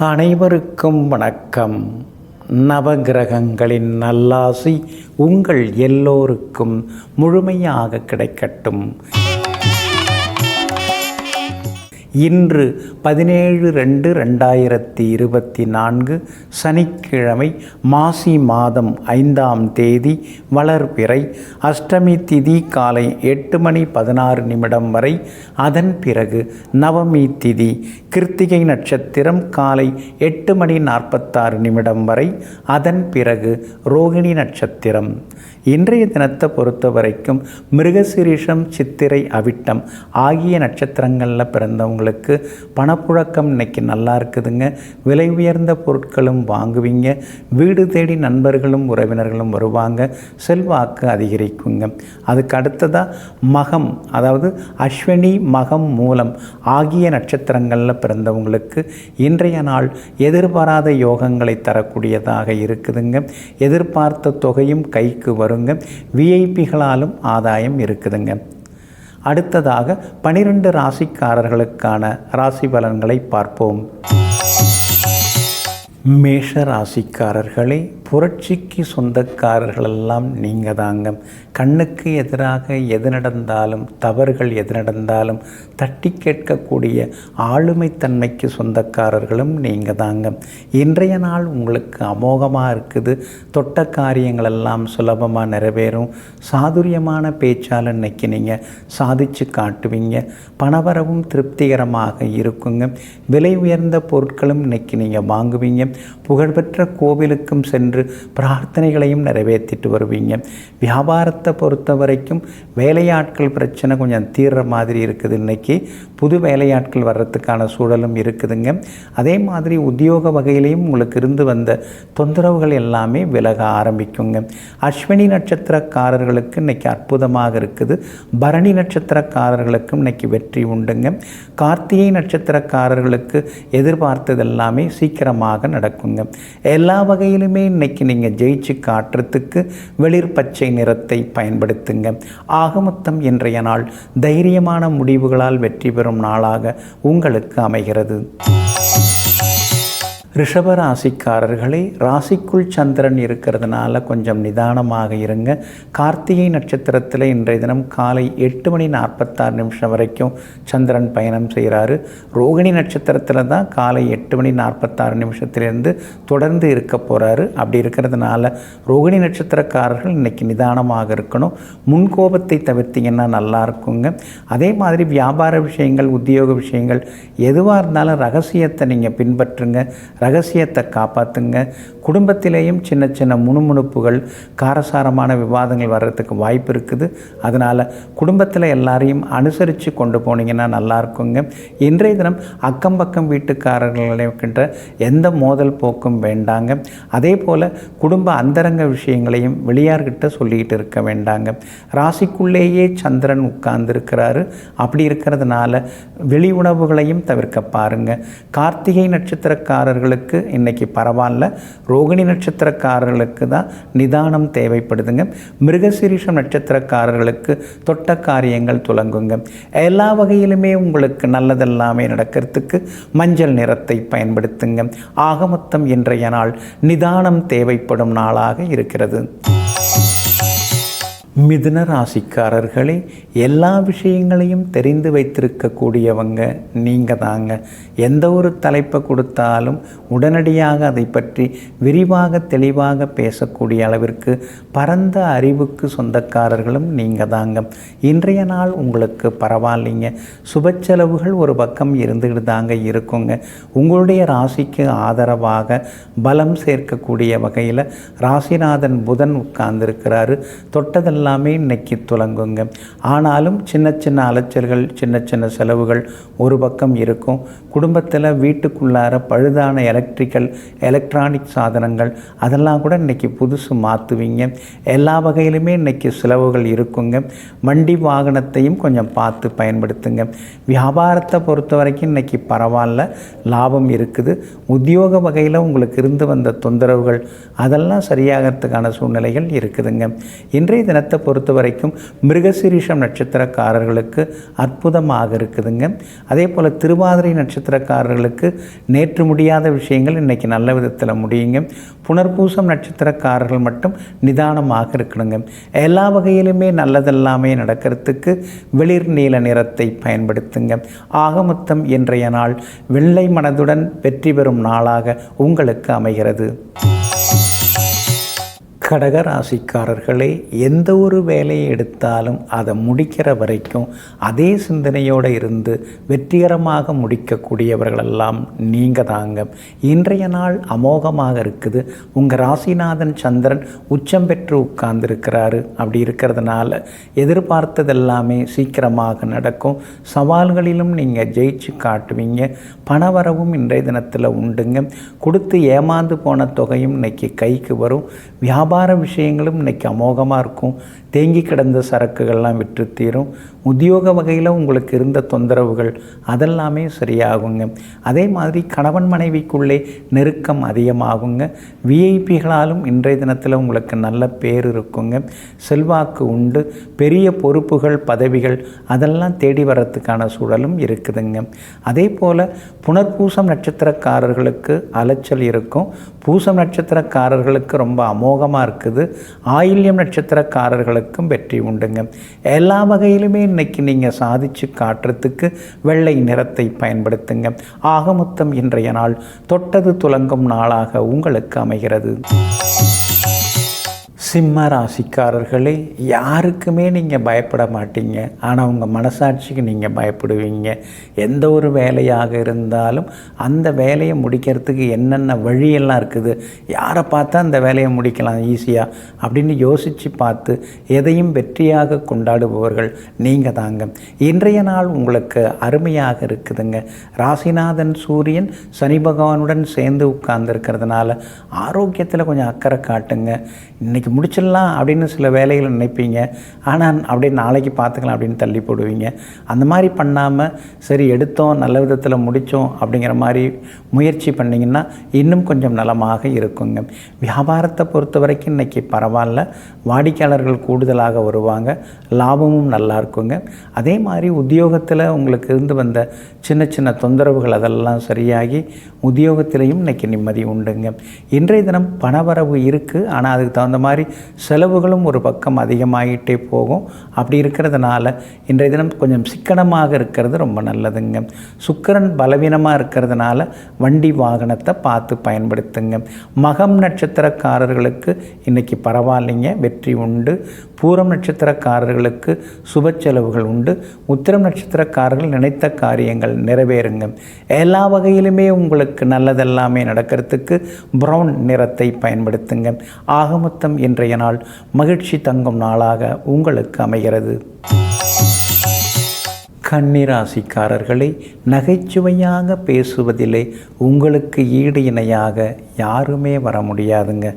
அனைவருக்கும் வணக்கம். நவகிரகங்களின் நல்லாசி உங்கள் எல்லோருக்கும் முழுமையாக கிடைக்கட்டும். இன்று 17/2/2024 சனிக்கிழமை, மாசி மாதம் 5ஆம் தேதி, வளர்பிறை, அஷ்டமி திதி காலை 8:16 வரை. அதன் பிறகு நவமி திதி, கிருத்திகை நட்சத்திரம் காலை 8:46 வரை. அதன் பிறகு ரோகிணி நட்சத்திரம். இன்றைய தினத்தை பொறுத்த வரைக்கும் மிருகசீரிஷம், சித்திரை, அவிட்டம் ஆகிய நட்சத்திரங்களில் பிறந்தவங்களுக்கு பணப்புழக்கம் இன்னைக்கு நல்லா இருக்குதுங்க. விலை உயர்ந்த பொருட்களும் வாங்குவீங்க. வீடு தேடி நண்பர்களும் உறவினர்களும் வருவாங்க. செல்வாக்கு அதிகரிக்குங்க. அதுக்கு அடுத்ததாக மகம், அதாவது அஸ்வினி, மகம், மூலம் ஆகிய நட்சத்திரங்களில் பிறந்தவங்களுக்கு இன்றைய நாள் எதிர்பாராத யோகங்களை தரக்கூடியதாக இருக்குதுங்க. எதிர்பார்த்த தொகையும் கைக்கு வருங்க. விஐபிகளாலும் ஆதாயம் இருக்குதுங்க. அடுத்ததாக 12 ராசிக்காரர்களுக்கான ராசி பலன்களை பார்ப்போம். மேஷ ராசிக்காரர்களே, புரட்சிக்கு சொந்தக்காரர்களெல்லாம் நீங்கள் தாங்க. கண்ணுக்கு எதிராக எது நடந்தாலும், தவறுகள் எது நடந்தாலும் தட்டி கேட்கக்கூடிய ஆளுமைத்தன்மைக்கு சொந்தக்காரர்களும் நீங்கள் தாங்க. இன்றைய நாள் உங்களுக்கு அமோகமாக இருக்குது. தொட்ட காரியங்களெல்லாம் சுலபமாக நிறைவேறும். சாதுரியமான பேச்சால் இன்னைக்கு நீங்கள் சாதித்து காட்டுவீங்க. பணவரவும் திருப்திகரமாக இருக்குங்க. விலை உயர்ந்த பொருட்களும் இன்னைக்கு நீங்கள் வாங்குவீங்க. புகழ்பெற்ற கோவிலுக்கும் சென்று பிரார்த்தனைகளையும் நிறைவேற்றிட்டு வருவீங்க. வியாபாரத்தை பொறுத்த வரைக்கும் வேலையாட்கள் பிரச்சனை கொஞ்சம் தீர்ற மாதிரி இருக்குது. இன்றைக்கி புது வேலையாட்கள் வர்றதுக்கான சூழலும் இருக்குதுங்க. அதே மாதிரி உத்தியோக வகையிலையும் உங்களுக்கு இருந்து வந்த தொந்தரவுகள் எல்லாமே விலக ஆரம்பிக்குங்க. அஸ்வினி நட்சத்திரக்காரர்களுக்கு இன்றைக்கி அற்புதமாக இருக்குது. பரணி நட்சத்திரக்காரர்களுக்கும் இன்றைக்கி வெற்றி உண்டுங்க. கார்த்திகை நட்சத்திரக்காரர்களுக்கு எதிர்பார்த்தது எல்லாமே சீக்கிரமாக நடக்குங்க. எல்லா வகையிலுமே இன்னைக்கு நீங்கள் ஜெயிச்சு காட்டுறதுக்கு வெளிர் பச்சை நிறத்தை பயன்படுத்துங்க. ஆக மொத்தம் இன்றைய நாள் தைரியமான முடிவுகளால் வெற்றி பெறும் நாளாக உங்களுக்கு அமைகிறது. ரிஷப ராசிக்காரர்களே, ராசிக்குள் சந்திரன் இருக்கிறதுனால கொஞ்சம் நிதானமாக இருங்க. கார்த்திகை நட்சத்திரத்தில் இன்றைய தினம் காலை 8:46 வரைக்கும் சந்திரன் பயணம் செய்கிறாரு. ரோகிணி நட்சத்திரத்தில் தான் காலை 8:46 தொடர்ந்து இருக்க போகிறாரு. அப்படி இருக்கிறதுனால ரோகிணி நட்சத்திரக்காரர்கள் இன்றைக்கி நிதானமாக இருக்கணும். முன்கோபத்தை தவிர்த்திங்கன்னா நல்லா இருக்குங்க. அதே மாதிரி வியாபார விஷயங்கள், உத்தியோக விஷயங்கள் எதுவாக இருந்தாலும் ரகசியத்தை நீங்கள் பின்பற்றுங்க. ரகசியத்தை காப்பாற்றுங்க. குடும்பத்திலேயும் சின்ன சின்ன முணுமுணுப்புகள், காரசாரமான விவாதங்கள் வர்றதுக்கு வாய்ப்பு இருக்குது. அதனால் குடும்பத்தில் எல்லாரையும் அனுசரித்து கொண்டு போனீங்கன்னா நல்லா இருக்குங்க. இன்றைய தினம் அக்கம் பக்கம் வீட்டுக்காரர்கிட்ட எந்த மோதல் போக்கும் வேண்டாங்க. அதே போல் குடும்ப அந்தரங்க விஷயங்களையும் வெளியார்கிட்ட சொல்லிக்கிட்டு இருக்க வேண்டாங்க. ராசிக்குள்ளேயே சந்திரன் உட்கார்ந்துருக்கிறாரு. அப்படி இருக்கிறதுனால வெளி உணவுகளையும் தவிர்க்க பாருங்கள். கார்த்திகை நட்சத்திரக்காரர்களுக்கு இன்னைக்கு பரவாயில்ல. ரோகிணி நட்சத்திரக்காரர்களுக்கு தான் நிதானம் தேவைப்படுதுங்க. மிருகசீரிஷம் நட்சத்திரக்காரர்களுக்கு தொட்ட காரியங்கள் துலங்குங்க. எல்லா வகையிலுமே உங்களுக்கு நல்லதெல்லாமே நடக்கிறதுக்கு மஞ்சள் நிறத்தை பயன்படுத்துங்க. ஆக மொத்தம் இன்றைய நாள் நிதானம் தேவைப்படும் நாளாக இருக்கிறது. மிதுன ராசிக்காரர்களே, எல்லா விஷயங்களையும் தெரிந்து வைத்திருக்கக்கூடியவங்க நீங்கள் தாங்க. எந்த ஒரு தலைப்பை கொடுத்தாலும் உடனடியாக அதை பற்றி விரிவாக தெளிவாக பேசக்கூடிய அளவிற்கு பரந்த அறிவுக்கு சொந்தக்காரர்களும் நீங்கள் தாங்க. இன்றைய நாள் உங்களுக்கு பரவாயில்லைங்க. சுப செலவுகள் ஒரு பக்கம் இருந்துகிட்டு தாங்க இருக்குங்க. உங்களுடைய ராசிக்கு ஆதரவாக பலம் சேர்க்கக்கூடிய வகையில் ராசிநாதன் புதன் உட்கார்ந்துருக்கிறாரு. தொட்டதெல்லாம் எல்லாமே இன்னைக்கு துலங்குங்க. ஆனாலும் சின்ன சின்ன அலைச்சல்கள், சின்ன சின்ன செலவுகள் ஒரு பக்கம் இருக்கும். குடும்பத்தில் வீட்டுக்குள்ளார பழுதான எலக்ட்ரானிக் சாதனங்கள் அதெல்லாம் கூட இன்றைக்கி புதுசு மாற்றுவீங்க. எல்லா வகையிலுமே இன்றைக்கி செலவுகள் இருக்குங்க. வண்டி வாகனத்தையும் கொஞ்சம் பார்த்து பயன்படுத்துங்க. வியாபாரத்தை பொறுத்த வரைக்கும் இன்றைக்கி பரவாயில்ல, லாபம் இருக்குது. உத்தியோக வகையில் உங்களுக்கு இருந்து வந்த தொந்தரவுகள் அதெல்லாம் சரியாகிறதுக்கான சூழ்நிலைகள் இருக்குதுங்க. இன்றைய தினத்தை லக்னத்தை பொறுத்த வரைக்கும் மிருகசீரிஷம் நட்சத்திரக்காரர்களுக்கு அற்புதமாக இருக்குதுங்க. அதே போல் திருவாதிரை நட்சத்திரக்காரர்களுக்கு நேற்று முடியாத விஷயங்கள் இன்றைக்கி நல்ல விதத்தில் முடியுங்க. புனர்பூசம் நட்சத்திரக்காரர்கள் மட்டும் நிதானமாக இருக்கணுங்க. எல்லா வகையிலுமே நல்லதெல்லாமே நடக்கிறதுக்கு வெளிர் நீல நிறத்தை பயன்படுத்துங்க. ஆக மொத்தம் இன்றைய நாள் வெள்ளை மனதுடன் வெற்றி பெறும் நாளாக உங்களுக்கு அமைகிறது. கடகராசிக்காரர்களே, எந்த ஒரு வேலையை எடுத்தாலும் அதை முடிக்கிற வரைக்கும் அதே சிந்தனையோடு இருந்து வெற்றிகரமாக முடிக்கக்கூடியவர்களெல்லாம் நீங்கள் தாங்க. இன்றைய நாள் அமோகமாக இருக்குது. உங்கள் ராசிநாதன் சந்திரன் உச்சம் பெற்று உட்கார்ந்துருக்கிறாரு. அப்படி இருக்கிறதுனால எதிர்பார்த்ததெல்லாமே சீக்கிரமாக நடக்கும். சவால்களிலும் நீங்கள் ஜெயிச்சு காட்டுவீங்க. பணவரவும் இன்றைய தினத்தில் உண்டுங்க. கொடுத்து ஏமாந்து போன தொகையும் இன்னைக்கு கைக்கு வரும். வியாபார விஷயங்களும் இன்றைக்கி அமோகமாக இருக்கும். தேங்கி கிடந்த சரக்குகள்லாம் விற்று தீரும். உத்தியோக வகையில் உங்களுக்கு இருந்த தொந்தரவுகள் அதெல்லாமே சரியாகுங்க. அதே மாதிரி கணவன் மனைவிக்குள்ளே நெருக்கம் அதிகமாகுங்க. விஐபிகளாலும் இன்றைய தினத்தில் உங்களுக்கு நல்ல பேர் இருக்குங்க. செல்வாக்கு உண்டு. பெரிய பொறுப்புகள் பதவிகள் அதெல்லாம் தேடி வரத்துக்கான சூழலும் இருக்குதுங்க. அதே போல் புனர்பூசம் நட்சத்திரக்காரர்களுக்கு அலைச்சல் இருக்கும். பூசம் நட்சத்திரக்காரர்களுக்கு ரொம்ப அமோகமாக இருக்குது. ஆயில்யம் நட்சத்திரக்காரர்களுக்கும் வெற்றி உண்டுங்க. எல்லா வகையிலுமே இன்னைக்கு நீங்கள் சாதிச்சு காட்டுறதுக்கு வெள்ளை நிறத்தை பயன்படுத்துங்க. ஆக மொத்தம் இன்றைய நாள் தொட்டது துலங்கும் நாளாக உங்களுக்கு அமைகிறது. சிம்ம ராசிக்காரர்களே, யாருக்குமே நீங்கள் பயப்பட மாட்டீங்க. ஆனால் உங்கள் மனசாட்சிக்கு நீங்கள் பயப்படுவீங்க. எந்த ஒரு வேலையாக இருந்தாலும் அந்த வேலையை முடிக்கிறதுக்கு என்னென்ன வழியெல்லாம் இருக்குது, யாரை பார்த்தா அந்த வேலையை முடிக்கலாம் ஈஸியாக அப்படின்னு யோசித்து பார்த்து எதையும் வெற்றியாக கொண்டாடுபவர்கள் நீங்கள் தாங்க. இன்றைய நாள் உங்களுக்கு அருமையாக இருக்குதுங்க. ராசிநாதன் சூரியன் சனி பகவானுடன் சேர்ந்து உட்கார்ந்துருக்கிறதுனால ஆரோக்கியத்தில் கொஞ்சம் அக்கறை காட்டுங்க. இன்றைக்கி முடிச்சிடலாம் அப்படின்னு சில வேலைகளை நினைப்பீங்க. ஆனால் அப்படியே நாளைக்கு பார்த்துக்கலாம் அப்படின்னு தள்ளி போடுவீங்க. அந்த மாதிரி பண்ணாமல் சரி எடுத்தோம் நல்ல விதத்தில் முடித்தோம் அப்படிங்கிற மாதிரி முயற்சி பண்ணிங்கன்னா இன்னும் கொஞ்சம் நலமாக இருக்குங்க. வியாபாரத்தை பொறுத்த வரைக்கும் இன்றைக்கி பரவாயில்ல. வாடிக்கையாளர்கள் கூடுதலாக வருவாங்க. லாபமும் நல்லா இருக்குங்க. அதே மாதிரி உத்தியோகத்தில் உங்களுக்கு இருந்து வந்த சின்ன சின்ன தொந்தரவுகள் அதெல்லாம் சரியாகி உத்தியோகத்திலையும் இன்றைக்கி நிம்மதி உண்டுங்க. இன்றைய தினம் பணவரவு இருக்குது. ஆனால் அதுக்கு தகுந்த மாதிரி செலவுகளும் ஒரு பக்கம் அதிகமாகிட்டே போகும். அப்படி இருக்கிறதுனால இன்றைய தினம் கொஞ்சம் சிக்கனமாக இருக்கிறது ரொம்ப நல்லதுங்க. சுக்கிரன் பலவீனமாக இருக்கிறதுனால வண்டி வாகனத்தை பார்த்து பயன்படுத்துங்க. மகம் நட்சத்திரக்காரர்களுக்கு இன்றைக்கி பரவாயில்லைங்க, வெற்றி உண்டு. பூரம் நட்சத்திரக்காரர்களுக்கு சுப செலவுகள் உண்டு. உத்திரம் நட்சத்திரக்காரர்கள் நினைத்த காரியங்கள் நிறைவேறுங்க. எல்லா வகையிலுமே உங்களுக்கு நல்லதெல்லாமே நடக்கிறதுக்கு ப்ரௌன் நிறத்தை பயன்படுத்துங்க. ஆக மொத்தம் இன்றைய நாள் மகிழ்ச்சி தங்கும் நாளாக உங்களுக்கு அமைகிறது. கன்னிராசிக்காரர்களை, நகைச்சுவையாக பேசுவதிலே உங்களுக்கு ஈடு இணையாக யாருமே வர முடியாதுங்க.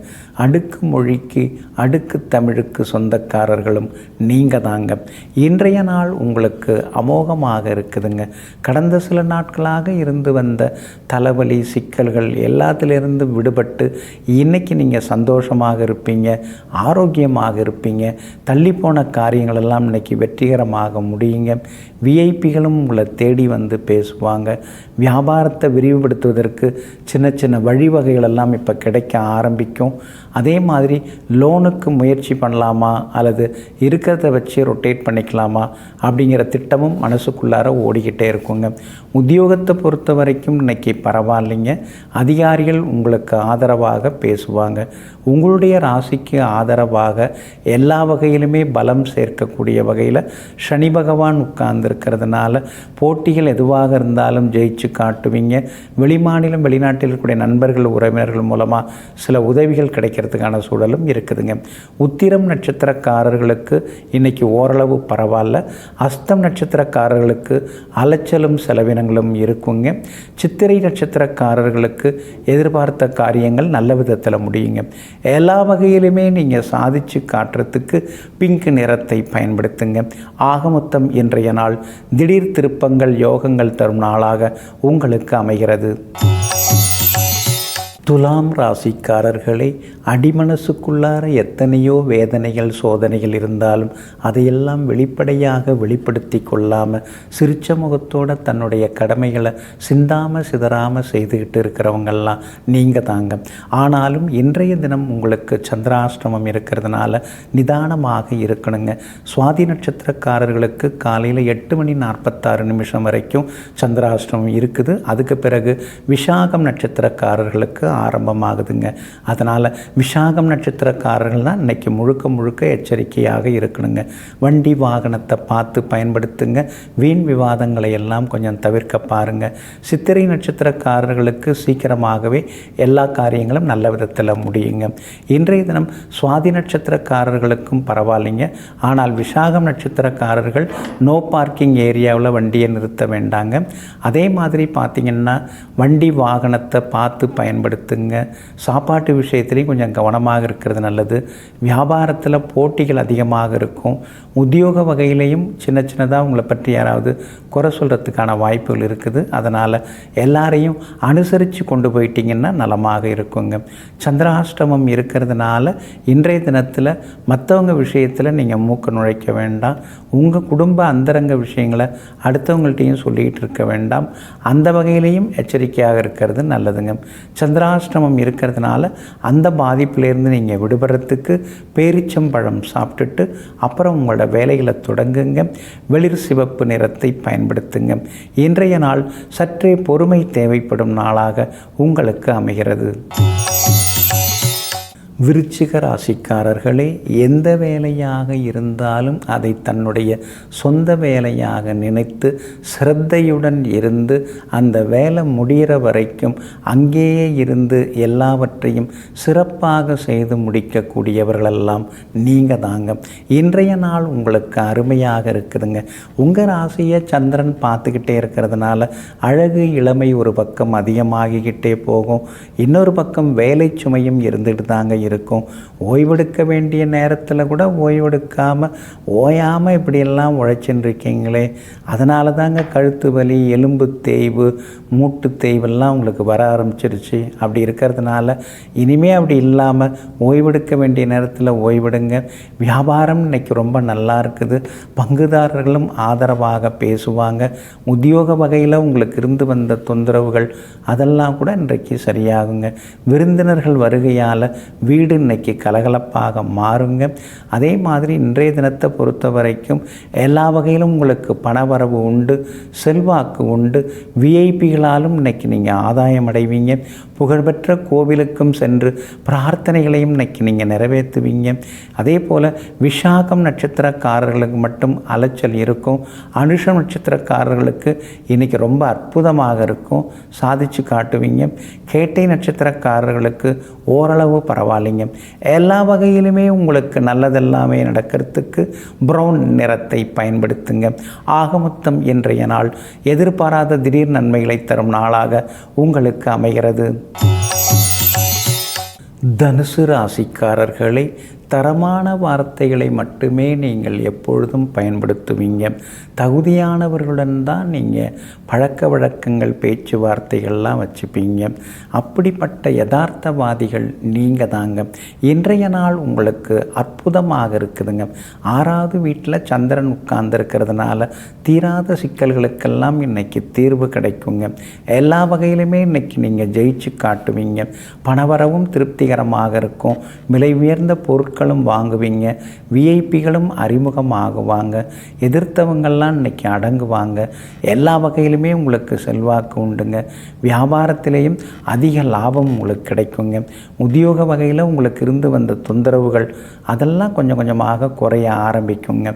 அடுக்கு மொழிக்கு அடுக்கு தமிழுக்கு சொந்தக்காரர்களும் நீங்கள் தாங்க. இன்றைய நாள் உங்களுக்கு அமோகமாக இருக்குதுங்க. கடந்த சில நாட்களாக இருந்து வந்த தலைவலி சிக்கல்கள் எல்லாத்திலிருந்து விடுபட்டு இன்றைக்கி நீங்கள் சந்தோஷமாக இருப்பீங்க, ஆரோக்கியமாக இருப்பீங்க. தள்ளிப்போன காரியங்களெல்லாம் இன்றைக்கி வெற்றிகரமாக முடியுங்க. விஐபிகளும் உங்களை தேடி வந்து பேசுவாங்க. வியாபாரத்தை விரிவுபடுத்துவதற்கு சின்ன சின்ன வழிவகைகளெல்லாம் இப்போ கிடைக்க ஆரம்பிக்கும். அதே மாதிரி லோனுக்கு முயற்சி பண்ணலாமா அல்லது இருக்கிறத வச்சு ரொட்டேட் பண்ணிக்கலாமா அப்படிங்கிற திட்டமும் மனசுக்குள்ளார ஓடிக்கிட்டே இருக்குங்க. உத்தியோகத்தை பொறுத்த வரைக்கும் இன்றைக்கி பரவாயில்லைங்க. அதிகாரிகள் உங்களுக்கு ஆதரவாக பேசுவாங்க. உங்களுடைய ராசிக்கு ஆதரவாக எல்லா வகையிலுமே பலம் சேர்க்கக்கூடிய வகையில் சனி பகவான் உட்கார்ந்துருக்கிறதுனால போட்டிகள் எதுவாக இருந்தாலும் ஜெயிச்சு காட்டுவீங்க. வெளிமாநிலம் வெளிநாட்டில் இருக்கக்கூடிய நண்பர்கள் உறவினர்கள் மூலமாக சில உதவிகள் கிடைக்கிறதுக்கான சூழலும் இருக்குதுங்க. உத்திரம் நட்சத்திரக்காரர்களுக்கு இன்றைக்கி ஓரளவு பரவாயில்ல. அஸ்தம் நட்சத்திரக்காரர்களுக்கு அலைச்சலும் செலவினங்களும் இருக்குங்க. சித்திரை நட்சத்திரக்காரர்களுக்கு எதிர்பார்த்த காரியங்கள் நல்ல விதத்தில் முடியுங்க. எல்லா வகையிலுமே நீங்கள் சாதிச்சு காட்டுறதுக்கு பிங்க் நிறத்தை பயன்படுத்துங்க. ஆக மொத்தம் இன்றைய நாள் திடீர் திருப்பங்கள் யோகங்கள் தரும் நாளாக உங்களுக்கு அமைகிறது. துலாம் ராசிக்காரர்களே, அடிமனசுக்குள்ளார எத்தனையோ வேதனைகள் சோதனைகள் இருந்தாலும் அதையெல்லாம் வெளிப்படையாக வெளிப்படுத்தி கொள்ளாமல் சிரிச்ச முகத்தோடு தன்னுடைய கடமைகளை சிந்தாமல் சிதறாமல் செய்துக்கிட்டு இருக்கிறவங்கெல்லாம் நீங்கள் தாங்க. ஆனாலும் இன்றைய தினம் உங்களுக்கு சந்திராஷ்டமம் இருக்கிறதுனால நிதானமாக இருக்கணுங்க. சுவாதி நட்சத்திரக்காரர்களுக்கு காலையில் 8:46 வரைக்கும் சந்திராஷ்டமம் இருக்குது. அதுக்கு பிறகு விஷாகம் நட்சத்திரக்காரர்களுக்கு ஆரம்பமாகுதுங்க. அதனால் விஷாகம் நட்சத்திரக்காரர்கள் தான் இன்றைக்கி முழுக்க முழுக்க எச்சரிக்கையாக இருக்கணுங்க. வண்டி வாகனத்தை பார்த்து பயன்படுத்துங்க. வீண் விவாதங்களை எல்லாம் கொஞ்சம் தவிர்க்க பாருங்கள். சித்திரை நட்சத்திரக்காரர்களுக்கு சீக்கிரமாகவே எல்லா காரியங்களும் நல்ல விதத்தில் முடியுங்க. இன்றைய தினம் சுவாதி நட்சத்திரக்காரர்களுக்கும் பரவாயில்லைங்க. ஆனால் விஷாகம் நட்சத்திரக்காரர்கள் நோ பார்க்கிங் ஏரியாவில் வண்டியை நிறுத்த வேண்டாங்க. அதே மாதிரி பார்த்திங்கன்னா வண்டி வாகனத்தை பார்த்து பயன்படுத்துங்க. சாப்பாட்டு விஷயத்துலேயும் கொஞ்சம் கவனமாக இருக்கிறது நல்லது. வியாபாரத்தில் போட்டிகள் அதிகமாக இருக்கும். உத்தியோக வகையிலையும் சின்ன சின்னதாக உங்களை பற்றி யாராவது குறை சொல்கிறதுக்கான வாய்ப்புகள் இருக்குது. அதனால் எல்லாரையும் அனுசரித்து கொண்டு போயிட்டீங்கன்னா நலமாக இருக்குங்க. சந்திராஷ்டமம் இருக்கிறதுனால இன்றைய தினத்தில் மற்றவங்க விஷயத்தில் நீங்கள் மூக்க நுழைக்க வேண்டாம். உங்கள் குடும்ப அந்தரங்க விஷயங்களை அடுத்தவங்கள்ட்டையும் சொல்லிகிட்டு இருக்க வேண்டாம். அந்த வகையிலையும் எச்சரிக்கையாக இருக்கிறது நல்லதுங்க. சந்திராஷ்டமம் இருக்கிறதுனால அந்த பாதிப்பிலேருந்து நீங்கள் விடுபடுறதுக்கு பேரிச்சம்பழம் சாப்பிட்டுட்டு அப்புறம் உங்களோட வேலைகளை தொடங்குங்க. வெளிர் சிவப்பு நிறத்தை பயன்படுத்துங்க. இன்றைய நாள் சற்றே பொறுமை தேவைப்படும் நாளாக உங்களுக்கு அமைகிறது. விருச்சிக ராசிக்காரர்களே, எந்த வேலையாக இருந்தாலும் அதை தன்னுடைய சொந்த வேலையாக நினைத்து சிரத்தையுடன் இருந்து அந்த வேலை முடிகிற வரைக்கும் அங்கேயே இருந்து எல்லாவற்றையும் சிறப்பாக செய்து முடிக்கக்கூடியவர்களெல்லாம் நீங்கள் தாங்க. இன்றைய நாள் உங்களுக்கு அருமையாக இருக்குதுங்க. உங்கள் ராசியை சந்திரன் பார்த்துக்கிட்டே இருக்கிறதுனால அழகு இளமை ஒரு பக்கம் அதிகமாகிக்கிட்டே போகும். இன்னொரு பக்கம் வேலை சுமையும் இருந்துட்டு தாங்க இருக்கும். ஓய்வெடுக்க வேண்டிய நேரத்தில் கூட ஓய்வெடுக்காமல் ஓயாமல் இப்படியெல்லாம் உழைச்சின்னு இருக்கீங்களே, அதனால தாங்க கழுத்து வலி, எலும்பு தேய்வு, மூட்டு தேய்வெல்லாம் உங்களுக்கு வர ஆரம்பிச்சிருச்சு. அப்படி இருக்கிறதுனால இனிமேல் அப்படி இல்லாமல் ஓய்வெடுக்க வேண்டிய நேரத்தில் ஓய்வெடுங்க. வியாபாரம் இன்றைக்கி ரொம்ப நல்லா இருக்குது. பங்குதாரர்களும் ஆதரவாக பேசுவாங்க. உத்தியோக வகையில் உங்களுக்கு இருந்து வந்த தொந்தரவுகள் அதெல்லாம் கூட இன்றைக்கு சரியாகுங்க. விருந்தினர்கள் வருகையால் வீடு இன்னைக்கு கலகலப்பாக மாறுங்க. அதே மாதிரி இன்றைய தினத்தை பொறுத்த வரைக்கும் எல்லா வகையிலும் உங்களுக்கு பணவரவு உண்டு, செல்வாக்கு உண்டு. விஐபிகளாலும் இன்னைக்கு நீங்கள் ஆதாயம் அடைவீங்க. புகழ்பெற்ற கோவிலுக்கும் சென்று பிரார்த்தனைகளையும் இன்னைக்கு நீங்கள் நிறைவேற்றுவீங்க. அதே போல் விஷாகம் நட்சத்திரக்காரர்களுக்கு மட்டும் அலைச்சல் இருக்கும். அனுஷம் நட்சத்திரக்காரர்களுக்கு இன்றைக்கி ரொம்ப அற்புதமாக இருக்கும், சாதிச்சு காட்டுவீங்க. கேட்டை நட்சத்திரக்காரர்களுக்கு ஓரளவு பரவாயில்லைங்க. எல்லா வகையிலுமே உங்களுக்கு நல்லதெல்லாமே நடக்கிறதுக்கு ப்ரௌன் நிறத்தை பயன்படுத்துங்க. ஆகமொத்தம் இன்றைய நாள் எதிர்பாராத திடீர் நன்மைகளை தரும் நாளாக உங்களுக்கு அமைகிறது. தனுசு ராசிக்காரர்களை, தரமான வார்த்தைகளை மட்டுமே நீங்கள் எப்பொழுதும் பயன்படுத்துவீங்க. தகுதியானவர்களுடன் தான் நீங்கள் பழக்க வழக்கங்கள், பேச்சுவார்த்தைகள்லாம் வச்சுப்பீங்க. அப்படிப்பட்ட யதார்த்தவாதிகள் நீங்கள் தாங்க. இன்றைய நாள் உங்களுக்கு அற்புதமாக இருக்குதுங்க. 6வது வீட்டில் சந்திரன் உட்கார்ந்துருக்கிறதுனால தீராத சிக்கல்களுக்கெல்லாம் இன்றைக்கி தீர்வு கிடைக்குங்க. எல்லா வகையிலுமே இன்றைக்கி நீங்கள் ஜெயிச்சு காட்டுவீங்க. பணவரவும் திருப்திகரமாக இருக்கும். விலை உயர்ந்த பொருட்கள் வாங்குவீங்க. விஐபிகளும் அறிமுகமாகுவாங்க. எதிர்த்தவங்கள்லாம் இன்னைக்கு அடங்குவாங்க. எல்லா வகையிலுமே உங்களுக்கு செல்வாக்கு உண்டுங்க. வியாபாரத்திலேயும் அதிக லாபம் உங்களுக்கு கிடைக்குங்க. உத்தியோக வகையில் உங்களுக்கு இருந்து வந்த தொந்தரவுகள் அதெல்லாம் கொஞ்சம் கொஞ்சமாக குறைய ஆரம்பிக்குங்க.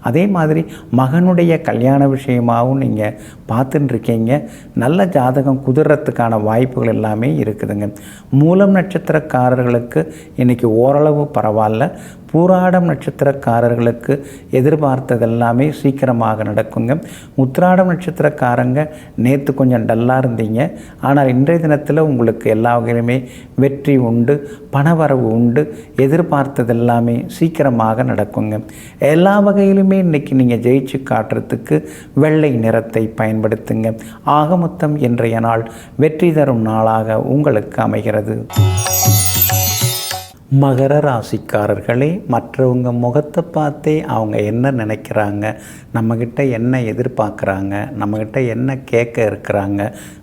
அதே மாதிரி மகனுடைய கல்யாண விஷயமாகவும் நீங்கள் பார்த்துட்டு இருக்கீங்க. நல்ல ஜாதகம் குதிரத்துக்கான வாய்ப்புகள் எல்லாமே இருக்குதுங்க. மூலம் நட்சத்திரக்காரர்களுக்கு இன்றைக்கி ஓரளவு பரவாயில்ல. இருக்கிறதுனால பூராடம் நட்சத்திரக்காரர்களுக்கு எதிர்பார்த்ததெல்லாமே சீக்கிரமாக நடக்குங்க. உத்திராடம் நட்சத்திரக்காரங்க நேற்று கொஞ்சம் டல்லாக இருந்தீங்க. ஆனால் இன்றைய தினத்தில் உங்களுக்கு எல்லா வகையிலுமே வெற்றி உண்டு, பணவரவு உண்டு, எதிர்பார்த்ததெல்லாமே சீக்கிரமாக நடக்குங்க. எல்லா வகையிலுமே இன்றைக்கி நீங்கள் ஜெயிச்சு காட்டுறதுக்கு வெள்ளை நிறத்தை பயன்படுத்துங்க. ஆக மொத்தம் இன்றைய நாள் வெற்றி தரும் நாளாக உங்களுக்கு அமைகிறது. மகர ராசிக்காரர்களே, மற்றவங்க முகத்தை பார்த்தே அவங்க என்ன நினைக்கிறாங்க, நம்மக்கிட்ட என்ன எதிர்பார்க்குறாங்க, நம்மக்கிட்ட என்ன கேட்க இருக்கிறாங்க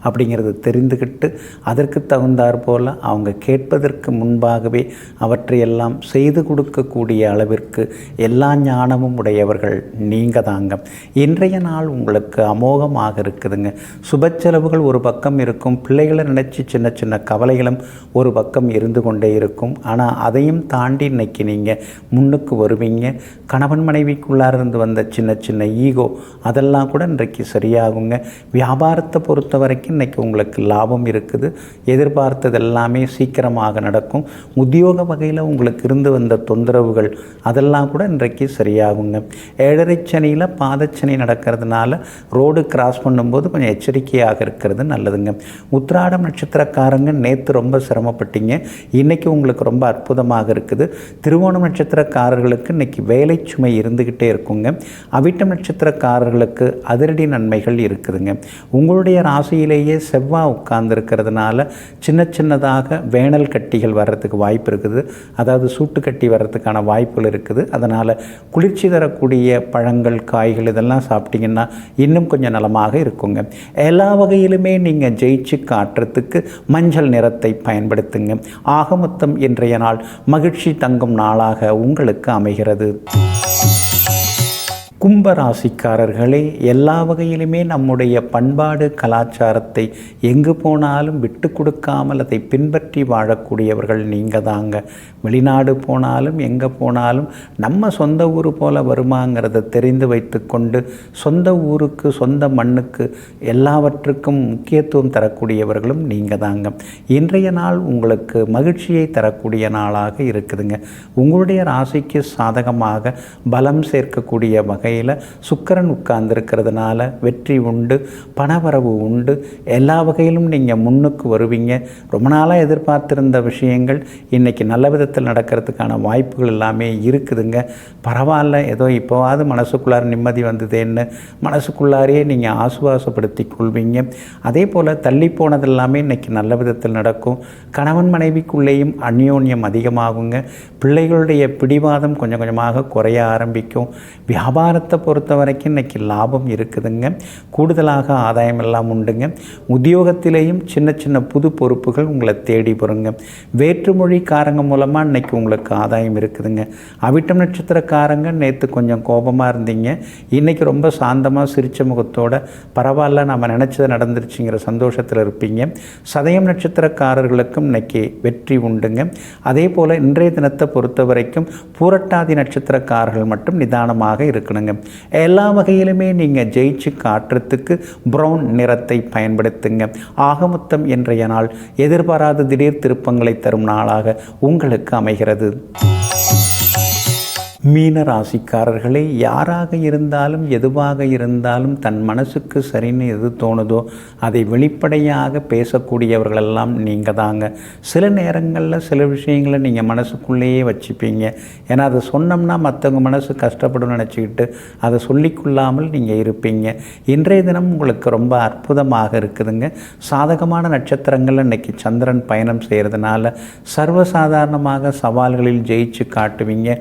அப்படிங்கிறது தெரிந்துக்கிட்டு அதற்கு தகுந்தாற் போல் அவங்க கேட்பதற்கு முன்பாகவே அவற்றையெல்லாம் செய்து கொடுக்கக்கூடிய அளவிற்கு எல்லா ஞானமும் உடையவர்கள் நீங்கள் தாங்க. இன்றைய நாள் உங்களுக்கு அமோகமாக இருக்குதுங்க. சுப செலவுகள் ஒரு பக்கம் இருக்கும், பிள்ளைகளை நினச்சி சின்ன சின்ன கவலைகளும் ஒரு பக்கம் இருந்து கொண்டே இருக்கும். ஆனால் அதையும் தாண்டி இன்றைக்கி நீங்கள் முன்னுக்கு வருவீங்க. கணவன் மனைவிக்குள்ளார இருந்து வந்த சின்ன சின்ன ஈகோ அதெல்லாம் கூட இன்றைக்கு சரியாகுங்க. வியாபாரத்தை பொறுத்த வரைக்கும் இன்றைக்கி உங்களுக்கு லாபம் இருக்குது. எதிர்பார்த்தது எல்லாமே சீக்கிரமாக நடக்கும். உத்தியோக வகையில் உங்களுக்கு இருந்து வந்த தொந்தரவுகள் அதெல்லாம் கூட இன்றைக்கு சரியாகுங்க. ஏழரை சனியில் பாதச்சனி நடக்கிறதுனால ரோடு கிராஸ் பண்ணும்போது கொஞ்சம் எச்சரிக்கையாக இருக்கிறது நல்லதுங்க. உத்திராடம் நட்சத்திரக்காரங்க நேற்று ரொம்ப சிரமப்பட்டீங்க, இன்றைக்கி உங்களுக்கு ரொம்ப அற்புதமாக இருக்குது. திருவோணம் நட்சத்திரக்காரர்களுக்கு இன்றைக்கி வேலை சுமை இருந்துக்கிட்டே இருக்குங்க. அவிட்டம் நட்சத்திரக்காரர்களுக்கு அதிரடி நன்மைகள் இருக்குதுங்க. உங்களுடைய ராசியிலேயே செவ்வாய் உட்கார்ந்துருக்கிறதுனால சின்ன சின்னதாக வேனல் கட்டிகள் வர்றதுக்கு வாய்ப்பு இருக்குது. அதாவது சூட்டு கட்டி வர்றதுக்கான வாய்ப்புகள் இருக்குது. அதனால் குளிர்ச்சி தரக்கூடிய பழங்கள், காய்கள் இதெல்லாம் சாப்பிட்டிங்கன்னா இன்னும் கொஞ்சம் நலமாக இருக்குங்க. எல்லா வகையிலுமே நீங்கள் ஜெயிச்சு காட்டுறதுக்கு மஞ்சள் நிறத்தை பயன்படுத்துங்க. ஆக மொத்தம் இன்றைய நாள் மகிழ்ச்சி தங்கும் நாளாக உங்களுக்கு அமைகிறது. கும்பராசிக்காரர்களே, எல்லா வகையிலுமே நம்முடைய பண்பாடு கலாச்சாரத்தை எங்கு போனாலும் விட்டு கொடுக்காமல் அதை பின்பற்றி வாழக்கூடியவர்கள் நீங்கள் தாங்க. வெளிநாடு போனாலும் எங்கே போனாலும் நம்ம சொந்த ஊர் போல் வருமாங்கிறத தெரிந்து வைத்து கொண்டு சொந்த ஊருக்கு சொந்த மண்ணுக்கு எல்லாவற்றுக்கும் முக்கியத்துவம் தரக்கூடியவர்களும் நீங்கள் தாங்க. இன்றைய நாள் உங்களுக்கு மகிழ்ச்சியை தரக்கூடிய நாளாக இருக்குதுங்க. உங்களுடைய ராசிக்கு சாதகமாக பலம் சேர்க்கக்கூடிய வகை சுக்கிரன் உட்கார்ந்திருக்கிறதுனால வெற்றி உண்டு, பணவரவு உண்டு, எல்லா வகையிலும் நீங்கள் முன்னுக்கு வருவீங்க. ரொம்ப நாளாக எதிர்பார்த்திருந்த விஷயங்கள் இன்றைக்கி நல்ல விதத்தில் நடக்கிறதுக்கான வாய்ப்புகள் எல்லாமே இருக்குதுங்க. பரவாயில்ல, ஏதோ இப்போவாது மனசுக்குள்ளார நிம்மதி வந்ததேன்னு மனசுக்குள்ளாரையே நீங்கள் ஆசுவாசப்படுத்தி கொள்வீங்க. அதே போல் தள்ளி போனதெல்லாமே இன்றைக்கி நல்ல விதத்தில் நடக்கும். கணவன் மனைவிக்குள்ளேயும் அந்யோன்யம் அதிகமாகுங்க. பிள்ளைகளுடைய பிடிவாதம் கொஞ்சம் கொஞ்சமாக குறைய ஆரம்பிக்கும். வியாபாரத்தை பொறுத்த வரைக்கும் இன்றைக்கி லாபம் இருக்குதுங்க. கூடுதலாக ஆதாயம் எல்லாம் உண்டுங்க. உத்தியோகத்திலேயும் சின்ன சின்ன புது பொறுப்புகள் உங்களை தேடி வருங்க. வேற்றுமொழிக்காரங்க மூலமாக இன்றைக்கி உங்களுக்கு ஆதாயம் இருக்குதுங்க. அவிட்டம் நட்சத்திரக்காரங்க நேற்று கொஞ்சம் கோபமாக இருந்தீங்க, இன்றைக்கி ரொம்ப சாந்தமாக சிரித்த முகத்தோட பரவாயில்ல நம்ம நினச்சது நடந்துருச்சுங்கிற சந்தோஷத்தில் இருப்பீங்க. சதயம் நட்சத்திரக்காரர்களுக்கும் இன்றைக்கி வெற்றி உண்டுங்க. அதே போல் இன்றைய தினத்தை பொறுத்த வரைக்கும் பூரட்டாதி நட்சத்திரக்காரர்கள் மட்டும் நிதானமாக இருக்கணுங்க. எல்லா வகையிலுமே நீங்கள் ஜெயிச்சு காட்டுறதுக்கு ப்ரௌன் நிறத்தை பயன்படுத்துங்க. ஆக மொத்தம் இன்றைய நாள் எதிர்பாராத திடீர் திருப்பங்களை தரும் நாளாக உங்களுக்கு அமைகிறது. மீன ராசிக்காரர்களே, யாராக இருந்தாலும் எதுவாக இருந்தாலும் தன் மனசுக்கு சரின்னு எது தோணுதோ அதை வெளிப்படையாக பேசக்கூடியவர்களெல்லாம் நீங்கள் தாங்க. சில நேரங்களில் சில விஷயங்களை நீங்கள் மனசுக்குள்ளேயே வச்சுப்பீங்க. ஏன்னா அதை சொன்னோம்னா மற்றவங்க மனசு கஷ்டப்படும் நினச்சிக்கிட்டு அதை சொல்லிக்கொள்ளாமல் நீங்கள் இருப்பீங்க. இன்றைய தினம் உங்களுக்கு ரொம்ப அற்புதமாக இருக்குதுங்க. சாதகமான நட்சத்திரங்கள் இன்றைக்கி சந்திரன் பயணம் செய்கிறதுனால சர்வசாதாரணமாக சவால்களில் ஜெயிச்சு காட்டுவீங்க.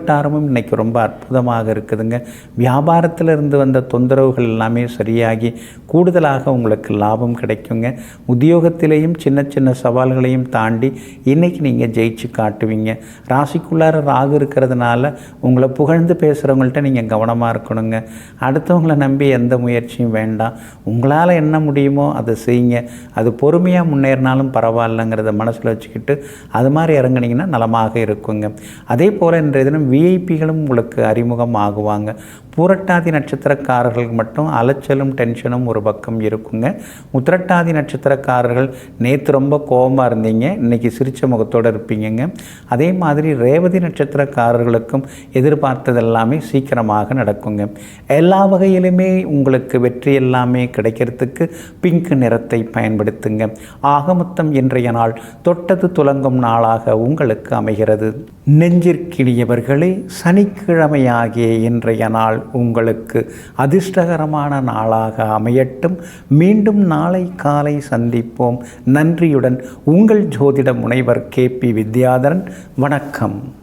வட்டாரமும் இன்றைக்கி ரொம்ப அற்புதமாக இருக்குதுங்க. வியாபாரத்தில் இருந்து வந்த தொந்தரவுகள் எல்லாமே சரியாகி கூடுதலாக உங்களுக்கு லாபம் கிடைக்குங்க. உத்தியோகத்திலேயும் சின்ன சின்ன சவால்களையும் தாண்டி இன்றைக்கி நீங்கள் ஜெயிச்சு காட்டுவீங்க. ராசிக்குள்ளார ராகு இருக்கிறதுனால உங்களை புகழ்ந்து பேசுகிறவங்கள்ட்ட நீங்கள் கவனமாக இருக்கணுங்க. அடுத்தவங்களை நம்பி எந்த முயற்சியும் வேண்டாம். உங்களால் என்ன முடியுமோ அதை செய்யுங்க. அது பொறுமையாக முன்னேறினாலும் பரவாயில்லைங்கிறத மனசில் வச்சுக்கிட்டு அது மாதிரி இறங்குனீங்கன்னா நலமாக இருக்குங்க. அதே போல் இன்றைய தினம் விஐபிகளும் உங்களுக்கு அறிமுகம் ஆகுவாங்க. பூரட்டாதி நட்சத்திரக்காரர்களுக்கு மட்டும் அலைச்சலும் டென்ஷனும் ஒரு பக்கம் இருக்குங்க. உத்திரட்டாதி நட்சத்திரக்காரர்கள் நேற்று ரொம்ப கோபமாக இருந்தீங்க, இன்றைக்கி சிரித்த முகத்தோடு இருப்பீங்கங்க. அதே மாதிரி ரேவதி நட்சத்திரக்காரர்களுக்கும் எதிர்பார்த்தது எல்லாமே சீக்கிரமாக நடக்குங்க. எல்லா வகையிலுமே உங்களுக்கு வெற்றி எல்லாமே கிடைக்கிறதுக்கு பிங்க் நிறத்தை பயன்படுத்துங்க. ஆக மொத்தம் இன்றைய நாள் தொட்டது துலங்கும் நாளாக உங்களுக்கு அமைகிறது. நெஞ்சிற்கினியவர்களே, சனிக்கிழமையாகிய இன்றைய நாள் உங்களுக்கு அதிர்ஷ்டகரமான நாளாக அமையட்டும். மீண்டும் நாளை காலை சந்திப்போம். நன்றியுடன் உங்கள் ஜோதிட முனைவர் KP வித்யாதரன். வணக்கம்.